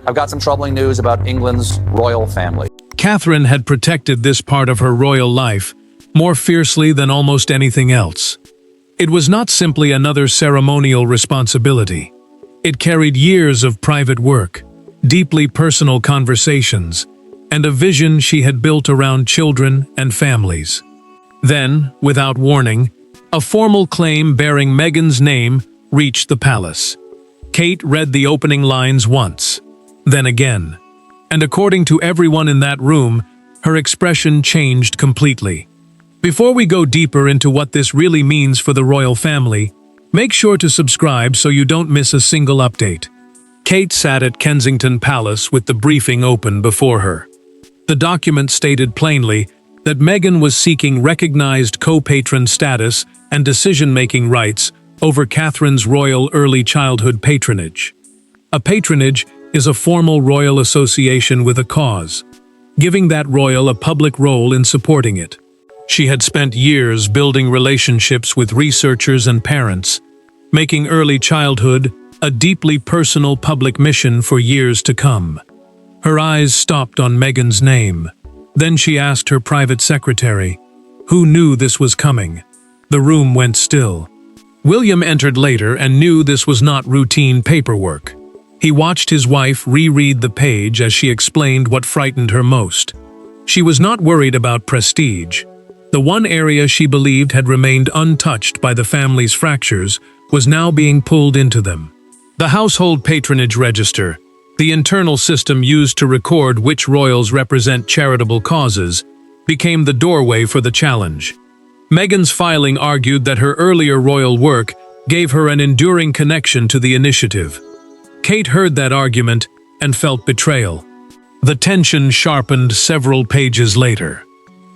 I've got some troubling news about England's royal family. Catherine had protected this part of her royal life more fiercely than almost anything else. It was not simply another ceremonial responsibility. It carried years of private work, deeply personal conversations, and a vision she had built around children and families. Then, without warning, a formal claim bearing Meghan's name reached the palace. Kate read the opening lines once, then again, and according to everyone in that room, her expression changed completely. Before we go deeper into what this really means for the royal family, make sure to subscribe so you don't miss a single update. Kate sat at Kensington Palace with the briefing open before her. The document stated plainly that Meghan was seeking recognized co-patron status and decision-making rights over Catherine's royal early childhood patronage. A patronage is a formal royal association with a cause, giving that royal a public role in supporting it. She had spent years building relationships with researchers and parents, making early childhood a deeply personal public mission for years to come. Her eyes stopped on Meghan's name. Then she asked her private secretary, who knew this was coming. The room went still. William entered later and knew this was not routine paperwork. He watched his wife reread the page as she explained what frightened her most. She was not worried about prestige. The one area she believed had remained untouched by the family's fractures was now being pulled into them. The household patronage register, the internal system used to record which royals represent charitable causes, became the doorway for the challenge. Meghan's filing argued that her earlier royal work gave her an enduring connection to the initiative. Kate heard that argument and felt betrayal. The tension sharpened several pages later.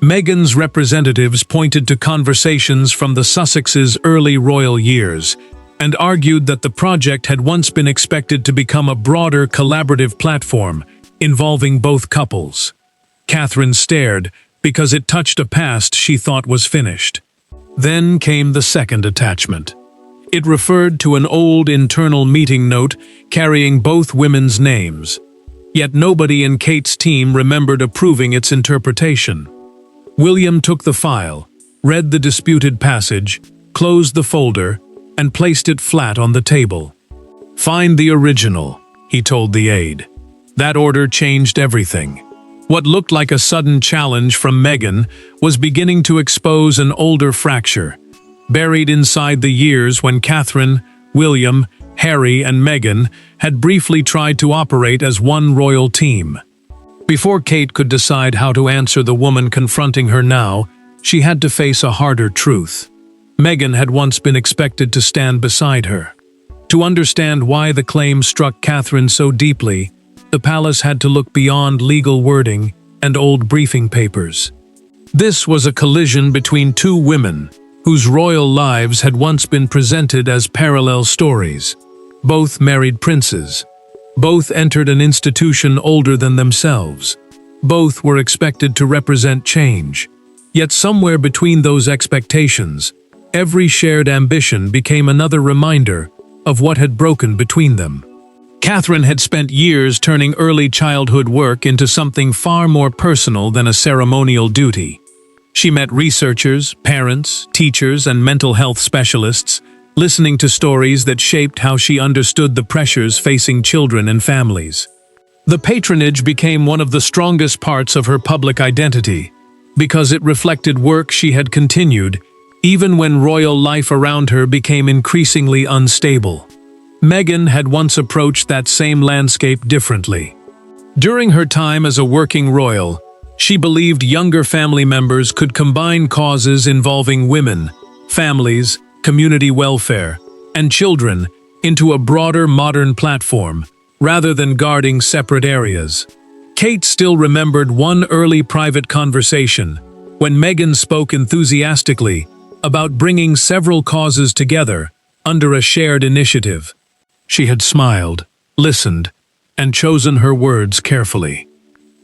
Meghan's representatives pointed to conversations from the Sussexes' early royal years and argued that the project had once been expected to become a broader collaborative platform involving both couples. Catherine stared because it touched a past she thought was finished. Then came the second attachment. It referred to an old internal meeting note carrying both women's names. Yet nobody in Kate's team remembered approving its interpretation. William took the file, read the disputed passage, closed the folder, and placed it flat on the table. "Find the original," he told the aide. That order changed everything. What looked like a sudden challenge from Meghan was beginning to expose an older fracture, buried inside the years when Catherine, William, Harry, and Meghan had briefly tried to operate as one royal team. Before Kate could decide how to answer the woman confronting her now, she had to face a harder truth. Meghan had once been expected to stand beside her. To understand why the claim struck Catherine so deeply, the palace had to look beyond legal wording and old briefing papers. This was a collision between two women whose royal lives had once been presented as parallel stories. Both married princes. Both entered an institution older than themselves. Both were expected to represent change. Yet somewhere between those expectations, every shared ambition became another reminder of what had broken between them. Catherine had spent years turning early childhood work into something far more personal than a ceremonial duty. She met researchers, parents, teachers, and mental health specialists, listening to stories that shaped how she understood the pressures facing children and families. The patronage became one of the strongest parts of her public identity, because it reflected work she had continued, even when royal life around her became increasingly unstable. Meghan had once approached that same landscape differently. During her time as a working royal, she believed younger family members could combine causes involving women, families, community welfare, and children into a broader modern platform, rather than guarding separate areas. Kate still remembered one early private conversation when Meghan spoke enthusiastically about bringing several causes together under a shared initiative. She had smiled, listened, and chosen her words carefully.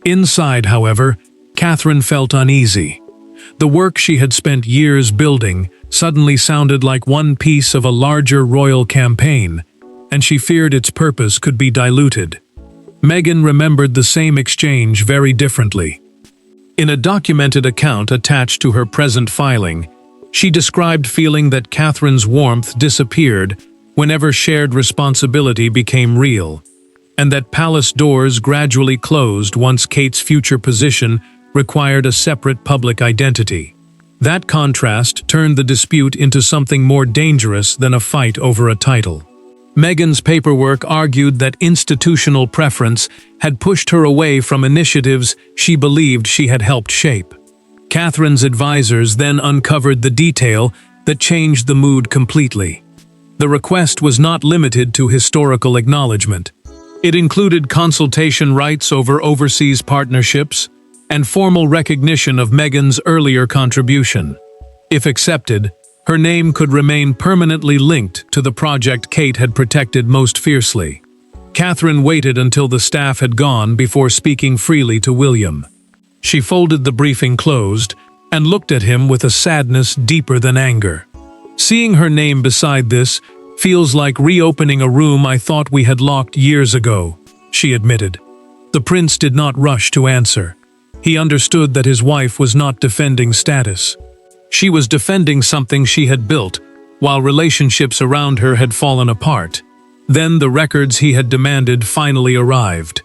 Inside, however, Catherine felt uneasy. The work she had spent years building suddenly sounded like one piece of a larger royal campaign, and she feared its purpose could be diluted. Meghan remembered the same exchange very differently. In a documented account attached to her present filing, she described feeling that Catherine's warmth disappeared whenever shared responsibility became real, and that palace doors gradually closed once Kate's future position required a separate public identity. That contrast turned the dispute into something more dangerous than a fight over a title. Meghan's paperwork argued that institutional preference had pushed her away from initiatives she believed she had helped shape. Catherine's advisors then uncovered the detail that changed the mood completely. The request was not limited to historical acknowledgement. It included consultation rights over overseas partnerships and formal recognition of Meghan's earlier contribution. If accepted, her name could remain permanently linked to the project Kate had protected most fiercely. Catherine waited until the staff had gone before speaking freely to William. She folded the briefing closed and looked at him with a sadness deeper than anger. Seeing her name beside this feels like reopening a room I thought we had locked years ago, she admitted. The prince did not rush to answer. He understood that his wife was not defending status. She was defending something she had built, while relationships around her had fallen apart. Then the records he had demanded finally arrived.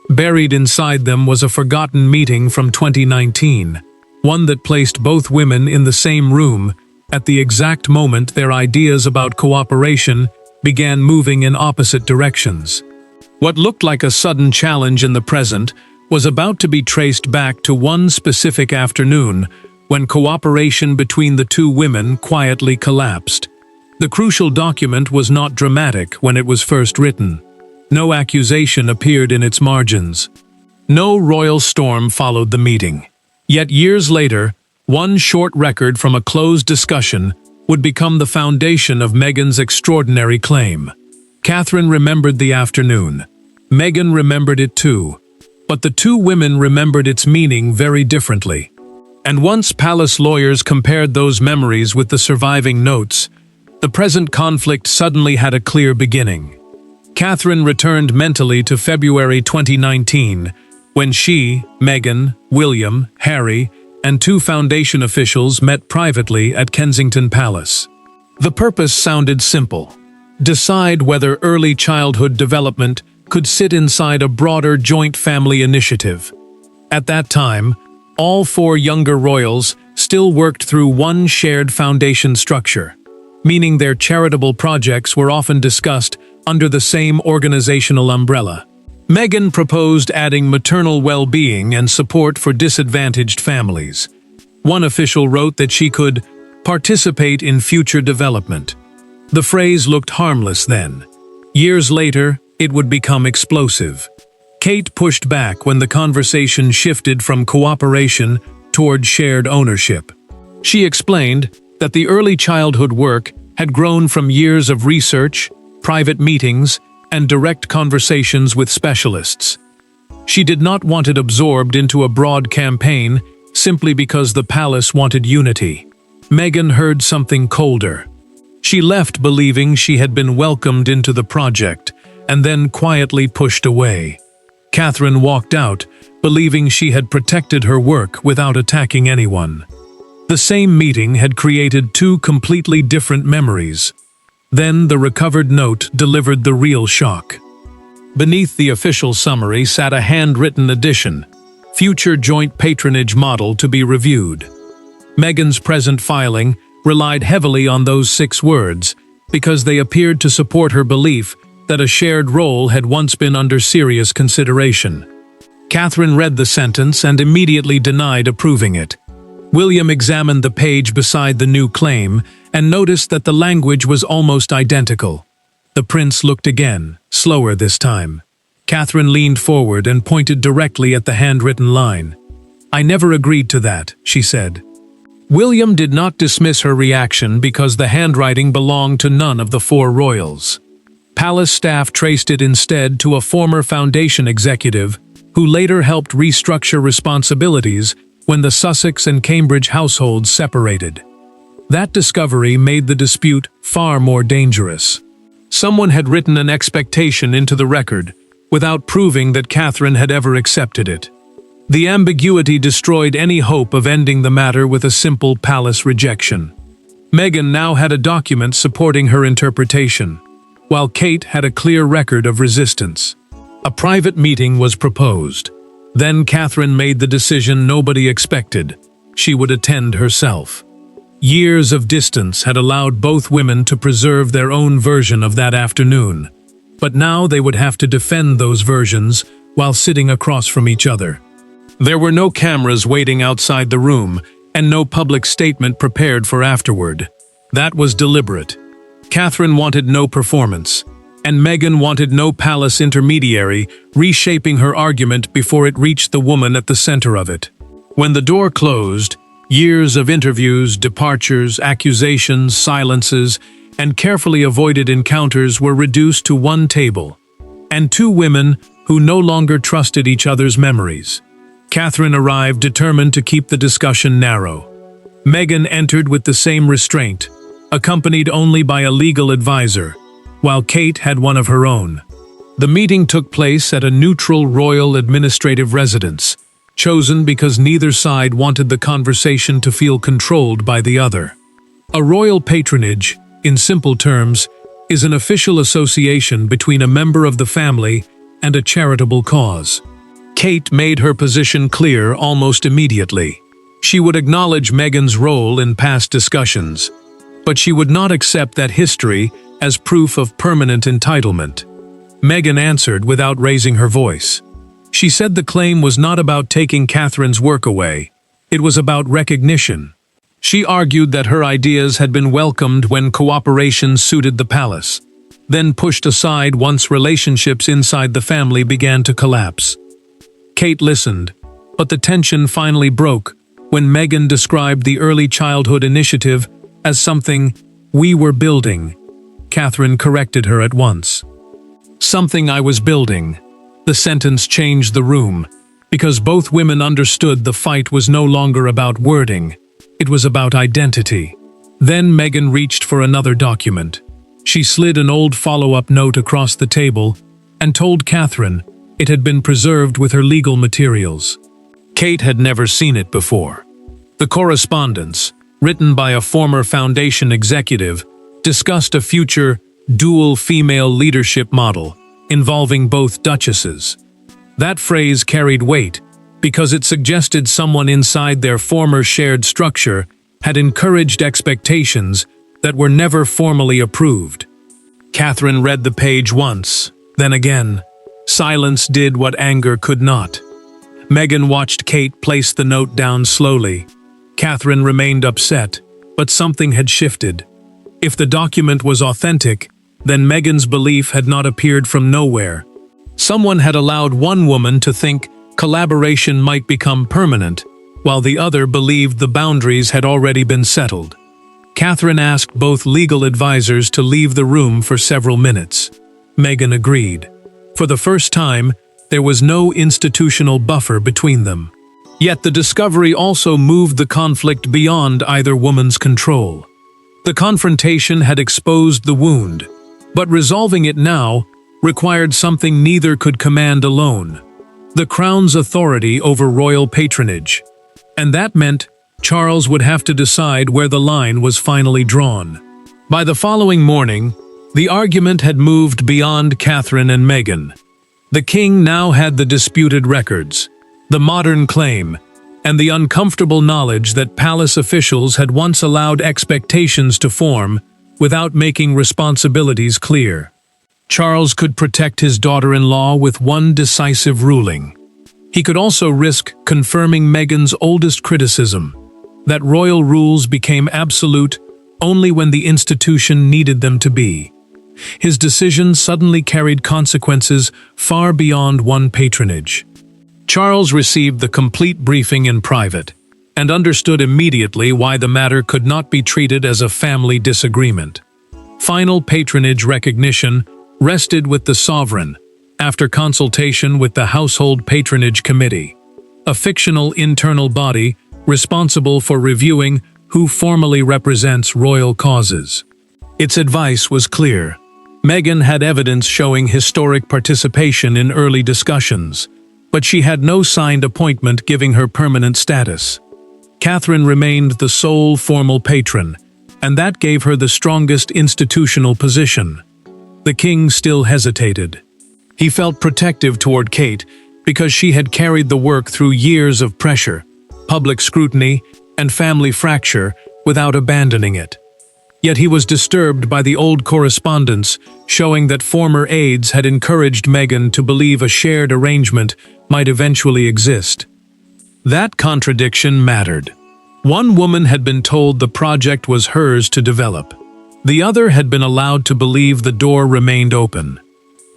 Buried inside them was a forgotten meeting from 2019, one that placed both women in the same room at the exact moment their ideas about cooperation began moving in opposite directions. What looked like a sudden challenge in the present was about to be traced back to one specific afternoon when cooperation between the two women quietly collapsed. The crucial document was not dramatic when it was first written. No accusation appeared in its margins. No royal storm followed the meeting. Yet years later, one short record from a closed discussion would become the foundation of Meghan's extraordinary claim. Catherine remembered the afternoon. Meghan remembered it too. But the two women remembered its meaning very differently. And once palace lawyers compared those memories with the surviving notes, the present conflict suddenly had a clear beginning. Catherine returned mentally to February 2019, when she, Meghan, William, Harry, and two foundation officials met privately at Kensington Palace. The purpose sounded simple: decide whether early childhood development could sit inside a broader joint family initiative. At that time, all four younger royals still worked through one shared foundation structure, meaning their charitable projects were often discussed under the same organizational umbrella. Meghan proposed adding maternal well-being and support for disadvantaged families. One official wrote that she could participate in future development. The phrase looked harmless then. Years later, it would become explosive. Kate pushed back when the conversation shifted from cooperation toward shared ownership. She explained that the early childhood work had grown from years of research, private meetings, and direct conversations with specialists. She did not want it absorbed into a broad campaign simply because the palace wanted unity. Meghan heard something colder. She left believing she had been welcomed into the project and then quietly pushed away. Catherine walked out, believing she had protected her work without attacking anyone. The same meeting had created two completely different memories. Then the recovered note delivered the real shock. Beneath the official summary sat a handwritten addition, future joint patronage model to be reviewed. Meghan's present filing relied heavily on those 6 words because they appeared to support her belief that a shared role had once been under serious consideration. Catherine read the sentence and immediately denied approving it. William examined the page beside the new claim and noticed that the language was almost identical. The prince looked again, slower this time. Catherine leaned forward and pointed directly at the handwritten line. "I never agreed to that," she said. William did not dismiss her reaction because the handwriting belonged to none of the 4 royals. Palace staff traced it instead to a former foundation executive who later helped restructure responsibilities when the Sussex and Cambridge households separated. That discovery made the dispute far more dangerous. Someone had written an expectation into the record, without proving that Catherine had ever accepted it. The ambiguity destroyed any hope of ending the matter with a simple palace rejection. Meghan now had a document supporting her interpretation, while Kate had a clear record of resistance. A private meeting was proposed. Then Catherine made the decision nobody expected. She would attend herself. Years of distance had allowed both women to preserve their own version of that afternoon, but now they would have to defend those versions while sitting across from each other. There were no cameras waiting outside the room, and no public statement prepared for afterward. That was deliberate. Catherine wanted no performance, and Meghan wanted no palace intermediary reshaping her argument before it reached the woman at the center of it. When the door closed, years of interviews, departures, accusations, silences, and carefully avoided encounters were reduced to one table, and two women who no longer trusted each other's memories. Catherine arrived determined to keep the discussion narrow. Meghan entered with the same restraint, accompanied only by a legal advisor, while Kate had one of her own. The meeting took place at a neutral royal administrative residence, chosen because neither side wanted the conversation to feel controlled by the other. A royal patronage, in simple terms, is an official association between a member of the family and a charitable cause. Kate made her position clear almost immediately. She would acknowledge Meghan's role in past discussions, but she would not accept that history as proof of permanent entitlement. Meghan answered without raising her voice. She said the claim was not about taking Catherine's work away. It was about recognition. She argued that her ideas had been welcomed when cooperation suited the palace, then pushed aside once relationships inside the family began to collapse. Kate listened, but the tension finally broke when Meghan described the early childhood initiative as something we were building. Catherine corrected her at once. Something I was building. The sentence changed the room, because both women understood the fight was no longer about wording. It was about identity. Then Meghan reached for another document. She slid an old follow-up note across the table and told Catherine it had been preserved with her legal materials. Kate had never seen it before. The correspondence, written by a former foundation executive, discussed a future dual female leadership model involving both duchesses. That phrase carried weight because it suggested someone inside their former shared structure had encouraged expectations that were never formally approved. Catherine read the page once, then again. Silence did what anger could not. Meghan watched Kate place the note down slowly. Catherine remained upset, but something had shifted. If the document was authentic, then Meghan's belief had not appeared from nowhere. Someone had allowed one woman to think collaboration might become permanent, while the other believed the boundaries had already been settled. Catherine asked both legal advisors to leave the room for several minutes. Meghan agreed. For the first time, there was no institutional buffer between them. Yet the discovery also moved the conflict beyond either woman's control. The confrontation had exposed the wound, but resolving it now required something neither could command alone: the crown's authority over royal patronage. And that meant Charles would have to decide where the line was finally drawn. By the following morning, the argument had moved beyond Catherine and Meghan. The king now had the disputed records, the modern claim, and the uncomfortable knowledge that palace officials had once allowed expectations to form without making responsibilities clear. Charles could protect his daughter-in-law with one decisive ruling. He could also risk confirming Meghan's oldest criticism, that royal rules became absolute only when the institution needed them to be. His decision suddenly carried consequences far beyond one patronage. Charles received the complete briefing in private and understood immediately why the matter could not be treated as a family disagreement. Final patronage recognition rested with the sovereign after consultation with the Household Patronage Committee, a fictional internal body responsible for reviewing who formally represents royal causes. Its advice was clear: Meghan had evidence showing historic participation in early discussions, but she had no signed appointment giving her permanent status. Catherine remained the sole formal patron, and that gave her the strongest institutional position. The king still hesitated. He felt protective toward Kate because she had carried the work through years of pressure, public scrutiny, and family fracture without abandoning it. Yet he was disturbed by the old correspondence showing that former aides had encouraged Meghan to believe a shared arrangement might eventually exist. That contradiction mattered. One woman had been told the project was hers to develop. The other had been allowed to believe the door remained open.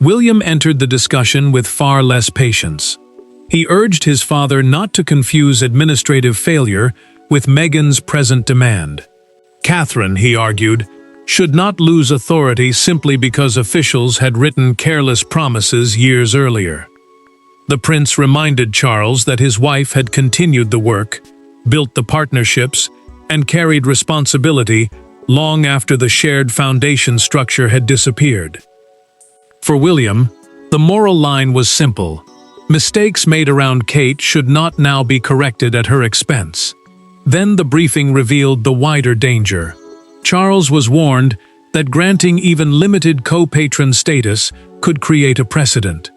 William entered the discussion with far less patience. He urged his father not to confuse administrative failure with Meghan's present demand. Catherine, he argued, should not lose authority simply because officials had written careless promises years earlier. The prince reminded Charles that his wife had continued the work, built the partnerships, and carried responsibility long after the shared foundation structure had disappeared. For William, the moral line was simple. Mistakes made around Kate should not now be corrected at her expense. Then the briefing revealed the wider danger. Charles was warned that granting even limited co-patron status could create a precedent.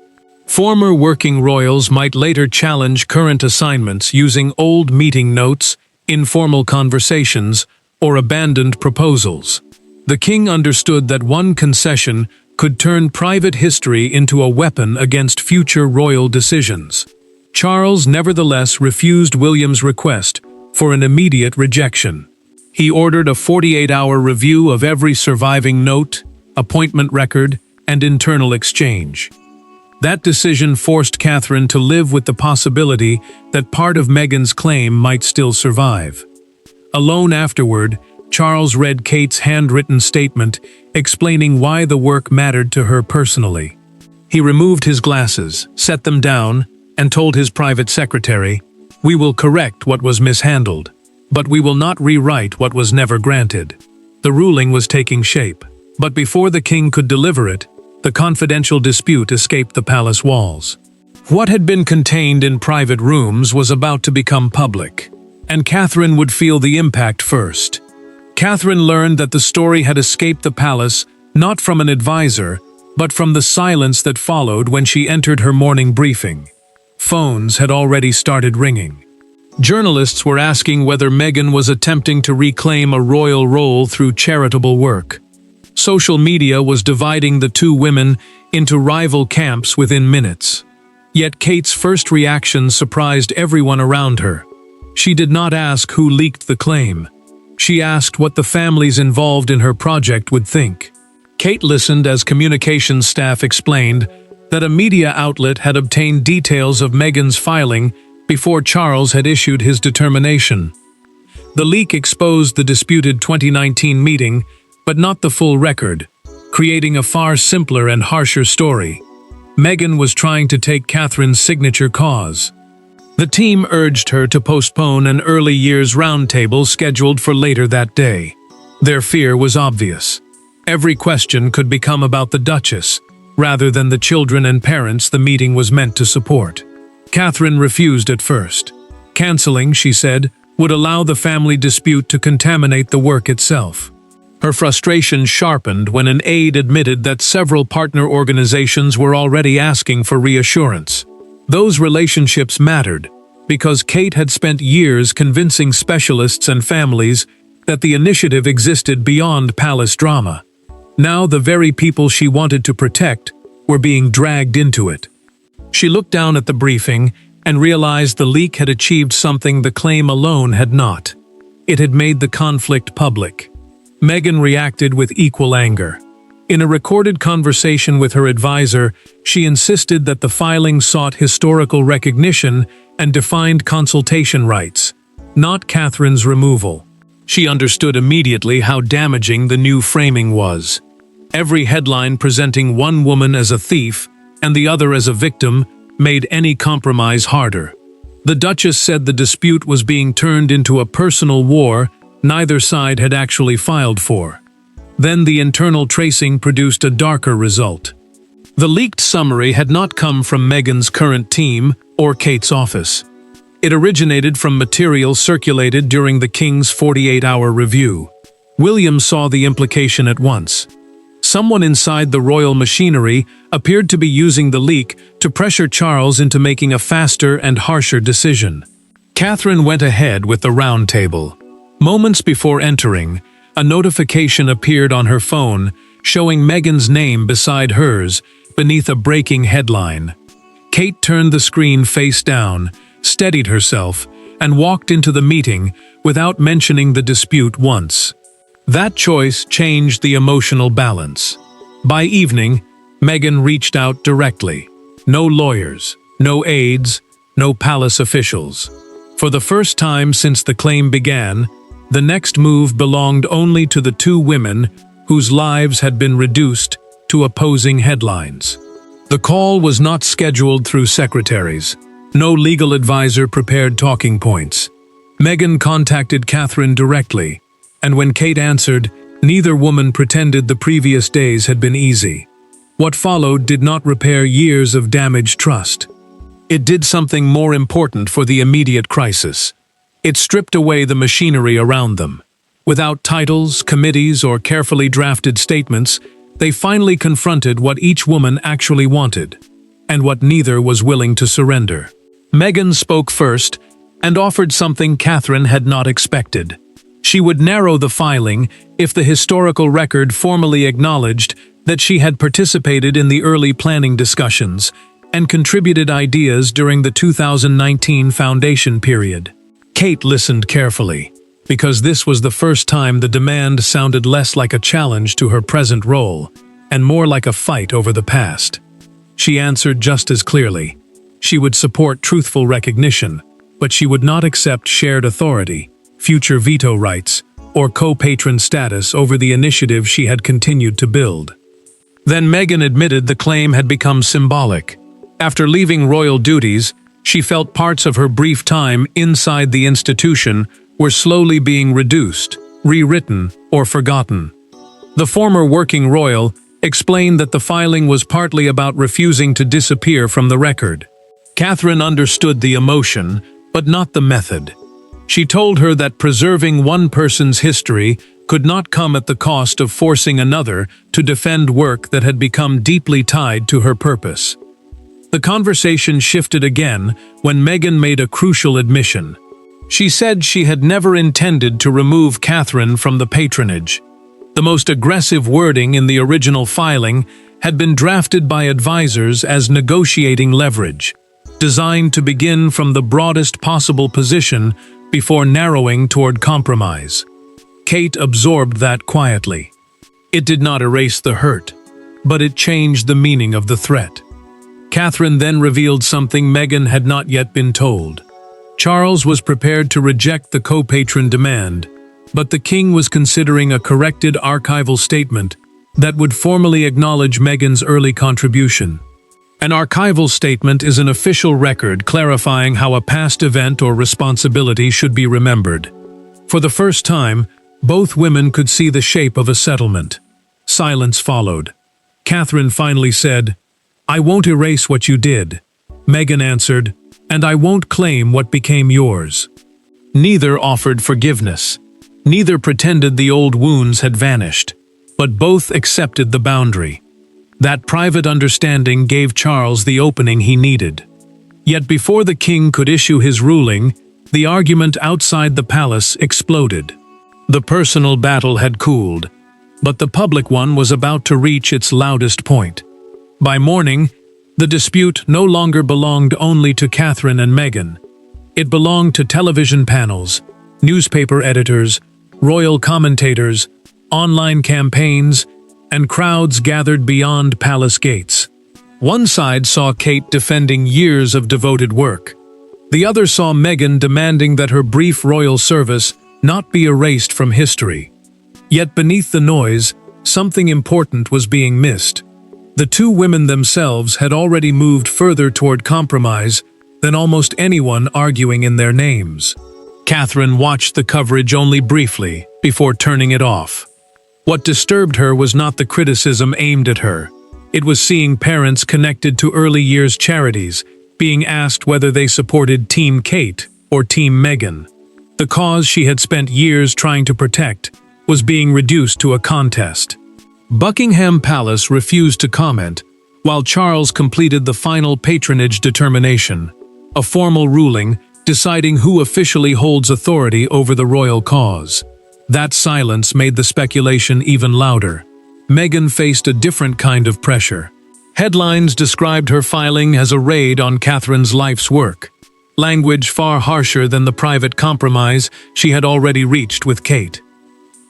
Former working royals might later challenge current assignments using old meeting notes, informal conversations, or abandoned proposals. The king understood that one concession could turn private history into a weapon against future royal decisions. Charles nevertheless refused William's request for an immediate rejection. He ordered a 48-hour review of every surviving note, appointment record, and internal exchange. That decision forced Catherine to live with the possibility that part of Meghan's claim might still survive. Alone afterward, Charles read Kate's handwritten statement explaining why the work mattered to her personally. He removed his glasses, set them down, and told his private secretary, "We will correct what was mishandled, but we will not rewrite what was never granted." The ruling was taking shape, but before the king could deliver it, the confidential dispute escaped the palace walls. What had been contained in private rooms was about to become public, and Catherine would feel the impact first. Catherine learned that the story had escaped the palace not from an advisor, but from the silence that followed when she entered her morning briefing. Phones had already started ringing. Journalists were asking whether Meghan was attempting to reclaim a royal role through charitable work. Social media was dividing the two women into rival camps within minutes. Yet Kate's first reaction surprised everyone around her. She did not ask who leaked the claim. She asked what the families involved in her project would think. Kate listened as communications staff explained that a media outlet had obtained details of Meghan's filing before Charles had issued his determination. The leak exposed the disputed 2019 meeting, but not the full record, creating a far simpler and harsher story. Meghan was trying to take Catherine's signature cause. The team urged her to postpone an early years roundtable scheduled for later that day. Their fear was obvious. Every question could become about the Duchess, rather than the children and parents the meeting was meant to support. Catherine refused at first. Canceling, she said, would allow the family dispute to contaminate the work itself. Her frustration sharpened when an aide admitted that several partner organizations were already asking for reassurance. Those relationships mattered, because Kate had spent years convincing specialists and families that the initiative existed beyond palace drama. Now the very people she wanted to protect were being dragged into it. She looked down at the briefing and realized the leak had achieved something the claim alone had not. It had made the conflict public. Meghan reacted with equal anger. In a recorded conversation with her advisor, she insisted that the filing sought historical recognition and defined consultation rights, not Catherine's removal. She understood immediately how damaging the new framing was. Every headline presenting one woman as a thief and the other as a victim made any compromise harder. The Duchess said the dispute was being turned into a personal war neither side had actually filed for. Then the internal tracing produced a darker result. The leaked summary had not come from Meghan's current team or Kate's office. It originated from material circulated during the King's 48-hour review. William saw the implication at once. Someone inside the royal machinery appeared to be using the leak to pressure Charles into making a faster and harsher decision. Catherine went ahead with the round table. Moments before entering, a notification appeared on her phone showing Meghan's name beside hers beneath a breaking headline. Kate turned the screen face down, steadied herself, and walked into the meeting without mentioning the dispute once. That choice changed the emotional balance. By evening, Meghan reached out directly. No lawyers, no aides, no palace officials. For the first time since the claim began, the next move belonged only to the two women whose lives had been reduced to opposing headlines. The call was not scheduled through secretaries. No legal advisor prepared talking points. Meghan contacted Catherine directly, and when Kate answered, neither woman pretended the previous days had been easy. What followed did not repair years of damaged trust. It did something more important for the immediate crisis. It stripped away the machinery around them. Without titles, committees, or carefully drafted statements, they finally confronted what each woman actually wanted, and what neither was willing to surrender. Meghan spoke first and offered something Catherine had not expected. She would narrow the filing if the historical record formally acknowledged that she had participated in the early planning discussions and contributed ideas during the 2019 foundation period. Kate listened carefully, because this was the first time the demand sounded less like a challenge to her present role and more like a fight over the past. She answered just as clearly. She would support truthful recognition, but she would not accept shared authority, future veto rights, or co-patron status over the initiative she had continued to build. Then Meghan admitted the claim had become symbolic. After leaving royal duties, she felt parts of her brief time inside the institution were slowly being reduced, rewritten, or forgotten. The former working royal explained that the filing was partly about refusing to disappear from the record. Catherine understood the emotion, but not the method. She told her that preserving one person's history could not come at the cost of forcing another to defend work that had become deeply tied to her purpose. The conversation shifted again when Meghan made a crucial admission. She said she had never intended to remove Catherine from the patronage. The most aggressive wording in the original filing had been drafted by advisors as negotiating leverage, designed to begin from the broadest possible position before narrowing toward compromise. Kate absorbed that quietly. It did not erase the hurt, but it changed the meaning of the threat. Catherine then revealed something Meghan had not yet been told. Charles was prepared to reject the co-patron demand, but the king was considering a corrected archival statement that would formally acknowledge Meghan's early contribution. An archival statement is an official record clarifying how a past event or responsibility should be remembered. For the first time, both women could see the shape of a settlement. Silence followed. Catherine finally said, "I won't erase what you did." Meghan answered, "And I won't claim what became yours." Neither offered forgiveness. Neither pretended the old wounds had vanished, but both accepted the boundary. That private understanding gave Charles the opening he needed. Yet before the king could issue his ruling, the argument outside the palace exploded. The personal battle had cooled, but the public one was about to reach its loudest point. By morning, the dispute no longer belonged only to Catherine and Meghan. It belonged to television panels, newspaper editors, royal commentators, online campaigns, and crowds gathered beyond palace gates. One side saw Kate defending years of devoted work. The other saw Meghan demanding that her brief royal service not be erased from history. Yet beneath the noise, something important was being missed. The two women themselves had already moved further toward compromise than almost anyone arguing in their names. Catherine watched the coverage only briefly before turning it off. What disturbed her was not the criticism aimed at her. It was seeing parents connected to early years charities being asked whether they supported Team Kate or Team Meghan. The cause she had spent years trying to protect was being reduced to a contest. Buckingham Palace refused to comment, while Charles completed the final patronage determination, a formal ruling deciding who officially holds authority over the royal cause. That silence made the speculation even louder. Meghan faced a different kind of pressure. Headlines described her filing as a raid on Catherine's life's work, language far harsher than the private compromise she had already reached with Kate.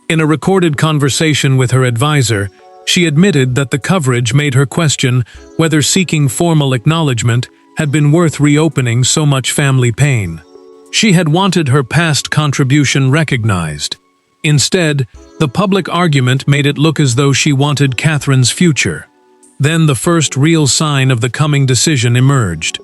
In a recorded conversation with her advisor, she admitted that the coverage made her question whether seeking formal acknowledgement had been worth reopening so much family pain. She had wanted her past contribution recognized. Instead, the public argument made it look as though she wanted Catherine's future. Then the first real sign of the coming decision emerged.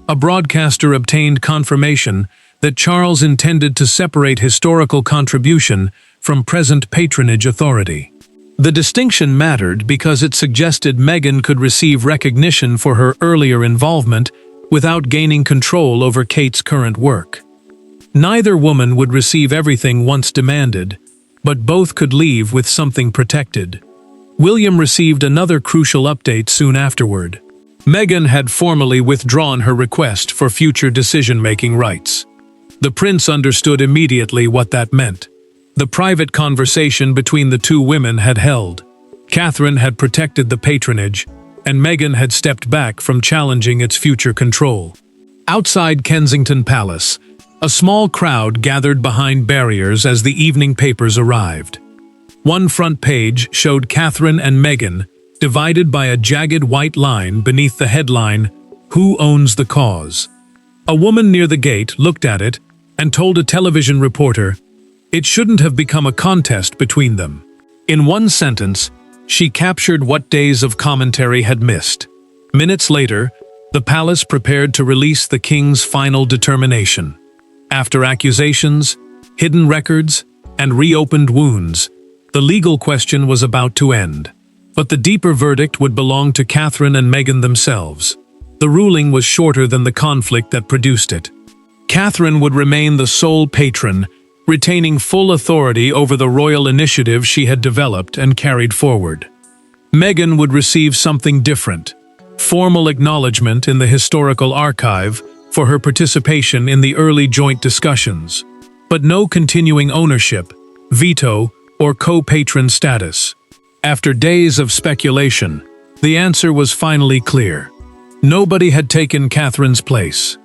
A broadcaster obtained confirmation that Charles intended to separate historical contribution from present patronage authority. The distinction mattered because it suggested Meghan could receive recognition for her earlier involvement without gaining control over Kate's current work. Neither woman would receive everything once demanded, but both could leave with something protected. William received another crucial update soon afterward. Meghan had formally withdrawn her request for future decision-making rights. The prince understood immediately what that meant. The private conversation between the two women had held. Catherine had protected the patronage, and Meghan had stepped back from challenging its future control. Outside Kensington Palace, a small crowd gathered behind barriers as the evening papers arrived. One front page showed Catherine and Meghan divided by a jagged white line beneath the headline, "Who owns the cause?" A woman near the gate looked at it and told a television reporter it shouldn't have become a contest between them. In one sentence, she captured what days of commentary had missed. Minutes later, the palace prepared to release the king's final determination. After accusations, hidden records, and reopened wounds, the legal question was about to end. But the deeper verdict would belong to Catherine and Meghan themselves. The ruling was shorter than the conflict that produced it. Catherine would remain the sole patron, retaining full authority over the royal initiative she had developed and carried forward. Meghan would receive something different: formal acknowledgement in the historical archive for her participation in the early joint discussions, but no continuing ownership, veto, or co-patron status. After days of speculation, the answer was finally clear. Nobody had taken Catherine's place.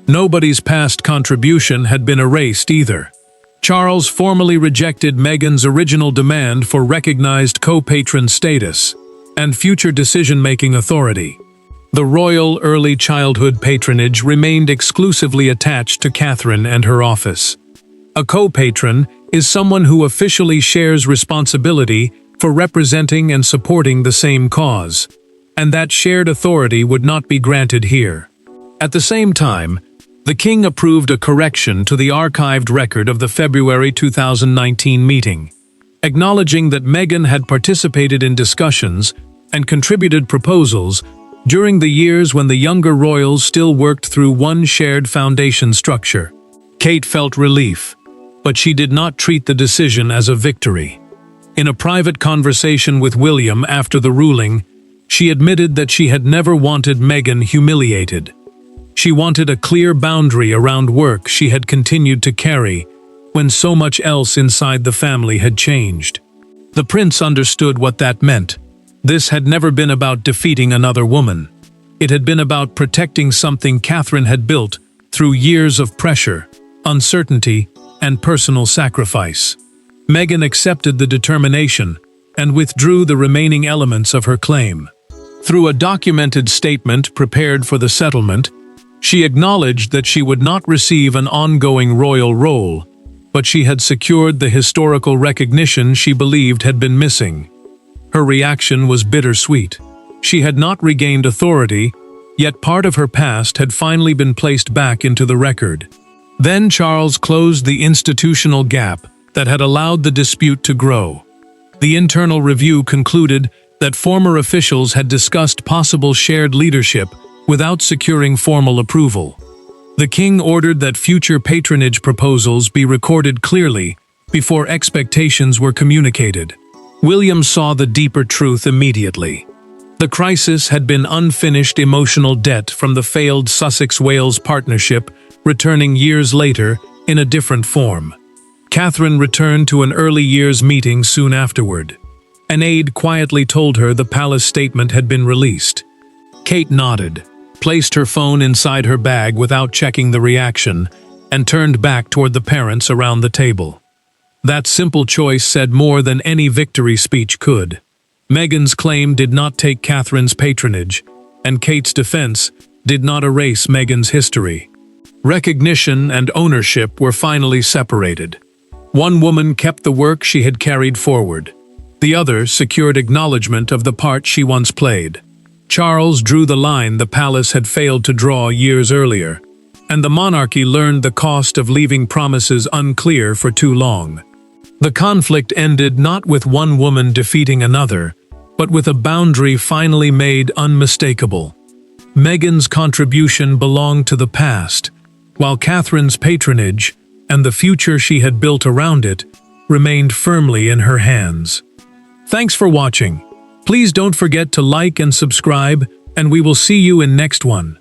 Nobody's past contribution had been erased either. Charles formally rejected Meghan's original demand for recognized co-patron status and future decision-making authority. The royal early childhood patronage remained exclusively attached to Catherine and her office. A co-patron is someone who officially shares responsibility for representing and supporting the same cause, and that shared authority would not be granted here. At the same time, the king approved a correction to the archived record of the February 2019 meeting, acknowledging that Meghan had participated in discussions and contributed proposals during the years when the younger royals still worked through one shared foundation structure. Kate felt relief, but she did not treat the decision as a victory. In a private conversation with William after the ruling, she admitted that she had never wanted Meghan humiliated. She wanted a clear boundary around work she had continued to carry when so much else inside the family had changed. The prince understood what that meant. This had never been about defeating another woman. It had been about protecting something Catherine had built through years of pressure, uncertainty, and personal sacrifice. Meghan accepted the determination and withdrew the remaining elements of her claim. Through a documented statement prepared for the settlement, she acknowledged that she would not receive an ongoing royal role, but she had secured the historical recognition she believed had been missing. Her reaction was bittersweet. She had not regained authority, yet part of her past had finally been placed back into the record. Then Charles closed the institutional gap that had allowed the dispute to grow. The internal review concluded that former officials had discussed possible shared leadership without securing formal approval. The king ordered that future patronage proposals be recorded clearly before expectations were communicated. William saw the deeper truth immediately. The crisis had been unfinished emotional debt from the failed Sussex-Wales partnership, returning years later in a different form. Catherine returned to an early years meeting soon afterward. An aide quietly told her the palace statement had been released. Kate nodded, placed her phone inside her bag without checking the reaction, and turned back toward the parents around the table. That simple choice said more than any victory speech could. Meghan's claim did not take Catherine's patronage, and Kate's defense did not erase Meghan's history. Recognition and ownership were finally separated. One woman kept the work she had carried forward. The other secured acknowledgement of the part she once played. Charles drew the line the palace had failed to draw years earlier, and the monarchy learned the cost of leaving promises unclear for too long. The conflict ended not with one woman defeating another, but with a boundary finally made unmistakable. Meghan's contribution belonged to the past, while Catherine's patronage, and the future she had built around it, remained firmly in her hands. Thanks for watching. Please don't forget to like and subscribe, and we will see you in next one.